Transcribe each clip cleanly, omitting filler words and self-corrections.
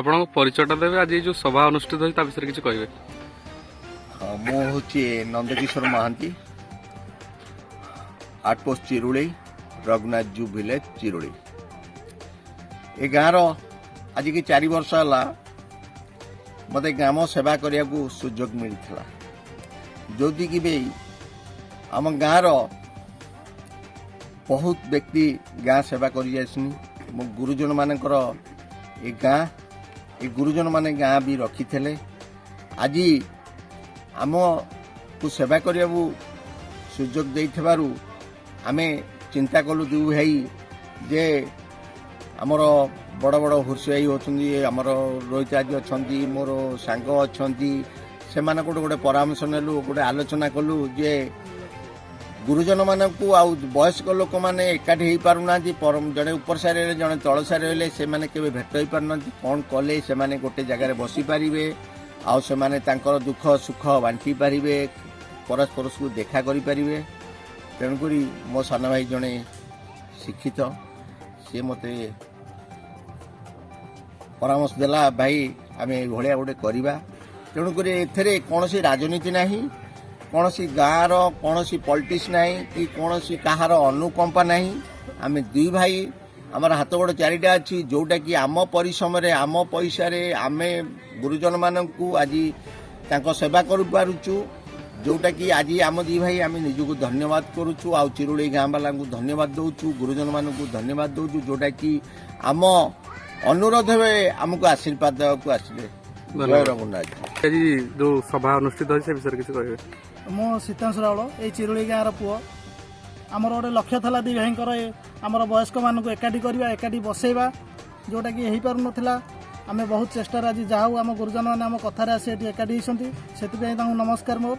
आपन परिचयटा देवे आज जो सभा अनुष्ठित होई ता विषय किछ कहबे। मु होची नंदकिशोर महांती आउटपोस्ट चिरुड़ी रघुनाथ जू विलेज चिरुड़ी ए गाँव आज की 4 वर्ष है मत ग्राम सेवा करने को सुजोग मिलता जो कि भी आम गाँव बहुत व्यक्ति गाँ सेवा कर मो गुरुजन मानकर ए गाँ ए गुरुजन माने गाँ भी रखी थे आज आम को सेवा करने को सुजोग दे आमे चिंता कलु दु भाई जे आमर बड़ बड़ हुर्सियाई होती आमर रोहित आज अच्छा मोर सांग अच्छा से गोटे परामर्श नेलु गोटे आलोचना कलु जे गुरुजन मान को आउ वयस्क लोक मैंने एकाठी हो पारना जड़े ऊपर सारे जड़े तल सारे से केवे भेट हो पारना कौन कले से गोटे जगार बसी पारे आउ से दुख सुख बांटी पारे परस्पर को देखा करें तेणुक मो सान भाई जड़े शिक्षित सी मत परामर्श देला भाई आम भाया गोटे करवा तेणुक ए कौन राजनीति ना कौन गाँव कौन पॉलिटिक्स ना कि कौन कहार अनुकंपा ना आम दुई भाई आमर हाथ गोड़ चारिटा अच्छी जोटा कि आम परिश्रम आम पैसा आम गुरुजन मान को आज सेवा करूँ जोटा कि आज आम दी भाई आम निजक धन्यवाद करुचु आ चिरुड़ी गाँ वाला को धन्यवाद दौचु गुरुजन मान को धन्यवाद दौचु जोटा कि आम अनुरोध आमको आशीर्वाद देवाक आसिले रघुनाथ जो सभा अनुष्ठित होइसे विषय किछ कहबे। मो सीतांश रावल ये चिरुड़ी गाँव पुओ आमर गोटे लक्ष्य था दी भाई आमर वयस्क मान को एकाठी करवा एकाठी बसैवा जोटा कि हो पार नाला आम बहुत चेष्टा आज जाऊ आम गुरुजन मैंने आम कथार आसी एकाठी होती से नमस्कार मोर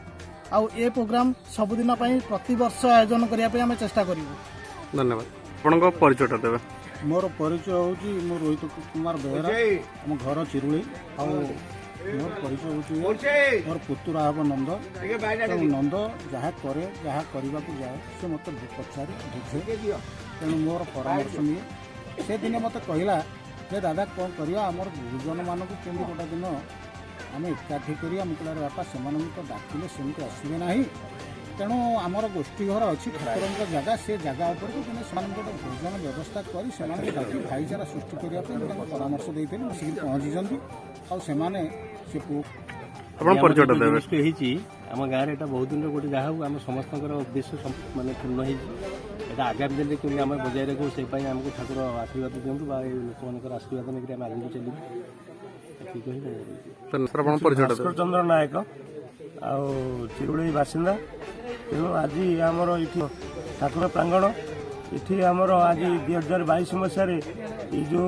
आउ ए प्रोग्राम सबुदिन प्रति वर्ष आयोजन करने चेष्टा करूँ। धन्यवाद। आपन परिचयटा देवे। मोर परिचय हूँ मो रोहित कुमार बेहरा आम घर चिरुड़ी आ मोर परिचय हूँ मोर पुतुरा हम नंद नंद जहाँ कै जहाँ करने को जाए से मत पचारे बुझे तेणु मोर परामर्श निए से दिन मत कहला जे दादा कौन करवा आमर गुरुजन मान को केमी गोटा दिन आम एकाठी करा मुझे बापा से तो डाकिले सेमती आसवे ना तेणु आमर गोष्ठी घर अच्छी ठाकुर जगह से जगह उपर गोटे भोजन व्यवस्था कर भाईचारा सृष्टि करने परामर्श देते पहुँची आम गाँव में बहुत दिन गोटे जहाँ आम समस्त उद्देश्य मानने पूर्ण होता आगामी दिन में आम बजाय रखू से आमको ठाकुर आशीर्वाद दिंतु लोक मान आशीर्वाद नहीं आम आगे चलू। चंद्र नायक आ चिरुड़ी बासिंदा तेणु आज आमर ये ठाकुर प्रांगण ये आमर आज 2022 मसीह जो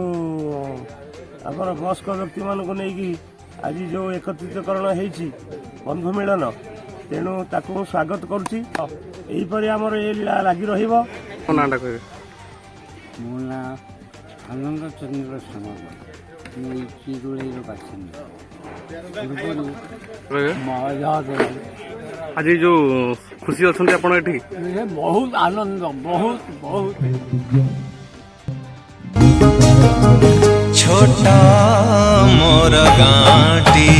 आमर वयस्क व्यक्ति मान को लेकिन आज जो एकत्रितकरण होती बंधु मिलन तेणु ताकू स्वागत करुच्ची यहीपरि आमर ये लीला लगी रहा। मो ना आनंद चंद्र सामल चिरुड़ी बासिंदा आज जो खुशी अच्छा आप बहुत आनंद बहुत बहुत छोटा मोर गाँटी